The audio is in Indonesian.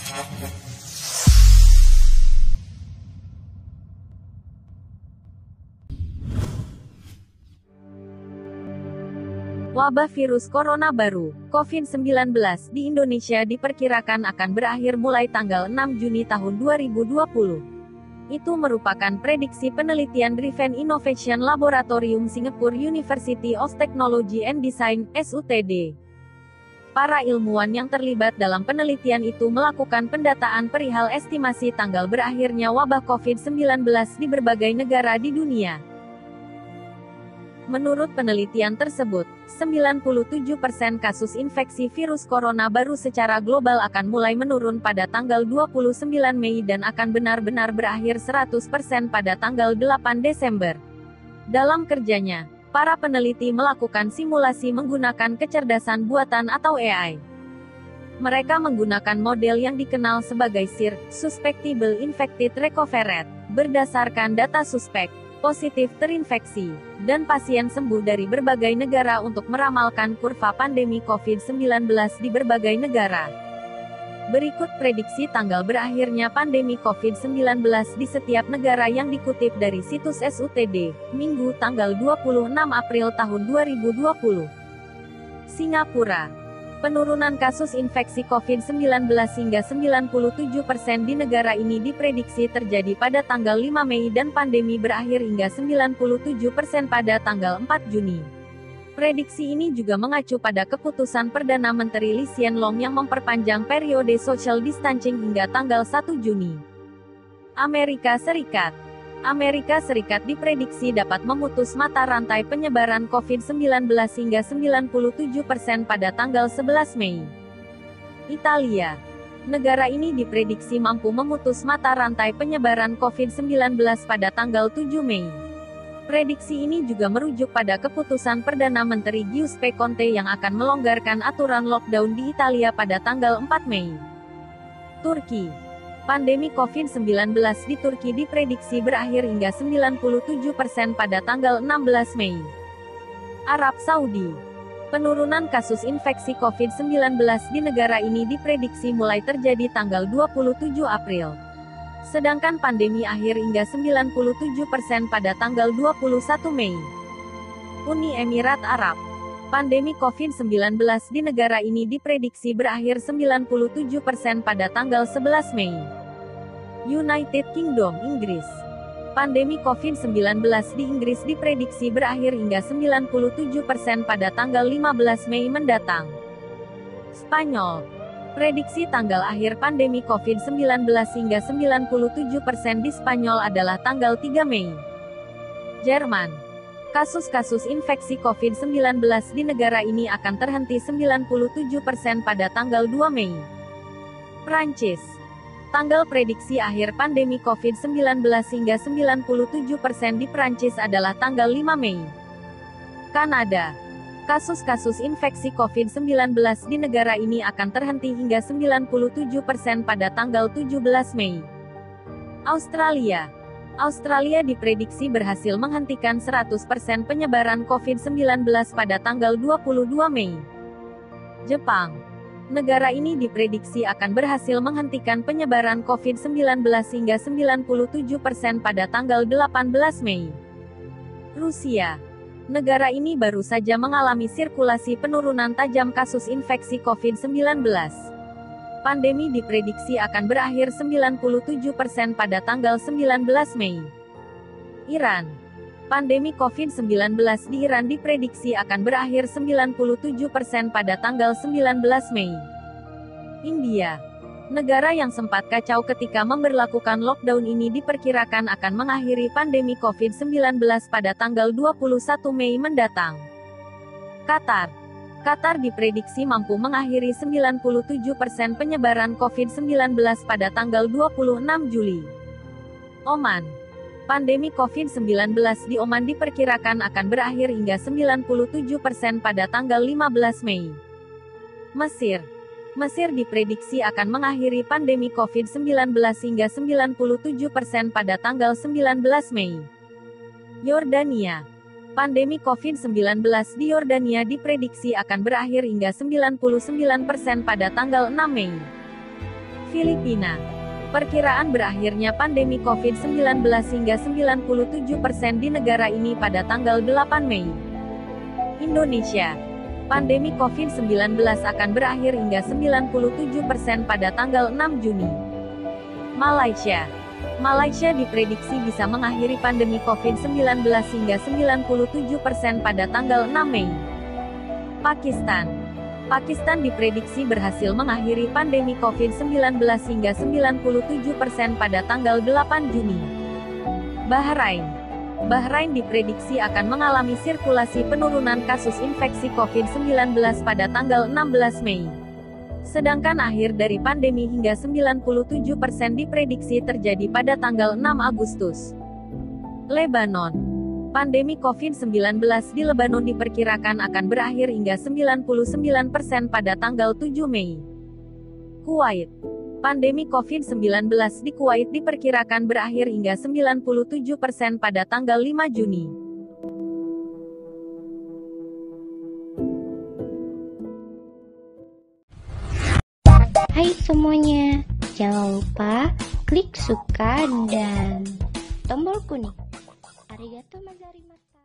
Wabah virus corona baru, COVID-19, di Indonesia diperkirakan akan berakhir mulai tanggal 6 Juni tahun 2020. Itu merupakan prediksi penelitian Driven Innovation Laboratorium Singapore University of Technology and Design, SUTD. Para ilmuwan yang terlibat dalam penelitian itu melakukan pendataan perihal estimasi tanggal berakhirnya wabah COVID-19 di berbagai negara di dunia. Menurut penelitian tersebut, 97% kasus infeksi virus corona baru secara global akan mulai menurun pada tanggal 29 Mei dan akan benar-benar berakhir 100% pada tanggal 8 Desember. Dalam kerjanya, para peneliti melakukan simulasi menggunakan kecerdasan buatan atau AI. Mereka menggunakan model yang dikenal sebagai SIR, Susceptible Infected Recovery Rate, berdasarkan data suspek, positif terinfeksi, dan pasien sembuh dari berbagai negara untuk meramalkan kurva pandemi COVID-19 di berbagai negara. Berikut prediksi tanggal berakhirnya pandemi COVID-19 di setiap negara yang dikutip dari situs SUTD, Minggu tanggal 26 April tahun 2020. Singapura. Penurunan kasus infeksi COVID-19 hingga 97% di negara ini diprediksi terjadi pada tanggal 5 Mei dan pandemi berakhir hingga 97% pada tanggal 4 Juni. Prediksi ini juga mengacu pada keputusan Perdana Menteri Lee Hsien Loong yang memperpanjang periode social distancing hingga tanggal 1 Juni. Amerika Serikat. Amerika Serikat diprediksi dapat memutus mata rantai penyebaran COVID-19 hingga 97% pada tanggal 11 Mei. Italia. Negara ini diprediksi mampu memutus mata rantai penyebaran COVID-19 pada tanggal 7 Mei. Prediksi ini juga merujuk pada keputusan Perdana Menteri Giuseppe Conte yang akan melonggarkan aturan lockdown di Italia pada tanggal 4 Mei. Turki. Pandemi COVID-19 di Turki diprediksi berakhir hingga 97% pada tanggal 16 Mei. Arab Saudi. Penurunan kasus infeksi COVID-19 di negara ini diprediksi mulai terjadi tanggal 27 April. Sedangkan pandemi akhir hingga 97% pada tanggal 21 Mei. Uni Emirat Arab. Pandemi COVID-19 di negara ini diprediksi berakhir 97% pada tanggal 11 Mei. United Kingdom, Inggris. Pandemi COVID-19 di Inggris diprediksi berakhir hingga 97% pada tanggal 15 Mei mendatang. Spanyol. Prediksi tanggal akhir pandemi COVID-19 hingga 97% di Spanyol adalah tanggal 3 Mei. Jerman. Kasus-kasus infeksi COVID-19 di negara ini akan terhenti 97% pada tanggal 2 Mei. Prancis. Tanggal prediksi akhir pandemi COVID-19 hingga 97% di Prancis adalah tanggal 5 Mei. Kanada. Kasus-kasus infeksi COVID-19 di negara ini akan terhenti hingga 97% pada tanggal 17 Mei. Australia. Australia diprediksi berhasil menghentikan 100% penyebaran COVID-19 pada tanggal 22 Mei. Jepang. Negara ini diprediksi akan berhasil menghentikan penyebaran COVID-19 hingga 97% pada tanggal 18 Mei. Rusia. Negara ini baru saja mengalami sirkulasi penurunan tajam kasus infeksi COVID-19. Pandemi diprediksi akan berakhir 97% pada tanggal 19 Mei. Iran. Pandemi COVID-19 di Iran diprediksi akan berakhir 97% pada tanggal 19 Mei. India. Negara yang sempat kacau ketika memberlakukan lockdown ini diperkirakan akan mengakhiri pandemi COVID-19 pada tanggal 21 Mei mendatang. Qatar. Qatar diprediksi mampu mengakhiri 97% penyebaran COVID-19 pada tanggal 26 Juli. Oman. Pandemi COVID-19 di Oman diperkirakan akan berakhir hingga 97% pada tanggal 15 Mei. Mesir. Mesir diprediksi akan mengakhiri pandemi COVID-19 hingga 97% pada tanggal 19 Mei. Yordania. Pandemi COVID-19 di Yordania diprediksi akan berakhir hingga 99% pada tanggal 6 Mei. Filipina. Perkiraan berakhirnya pandemi COVID-19 hingga 97% di negara ini pada tanggal 8 Mei. Indonesia. Pandemi COVID-19 akan berakhir hingga 97% pada tanggal 6 Juni. Malaysia. Malaysia diprediksi bisa mengakhiri pandemi COVID-19 hingga 97% pada tanggal 6 Mei. Pakistan. Pakistan diprediksi berhasil mengakhiri pandemi COVID-19 hingga 97% pada tanggal 8 Juni. Bahrain. Bahrain diprediksi akan mengalami sirkulasi penurunan kasus infeksi COVID-19 pada tanggal 16 Mei. Sedangkan akhir dari pandemi hingga 97% diprediksi terjadi pada tanggal 6 Agustus. Lebanon. Pandemi COVID-19 di Lebanon diperkirakan akan berakhir hingga 99% pada tanggal 7 Mei. Kuwait. Pandemi COVID-19 di Kuwait diperkirakan berakhir hingga 97% pada tanggal 5 Juni. Hai semuanya, jangan lupa klik suka dan tombol kuning. Arigatou gozaimasu.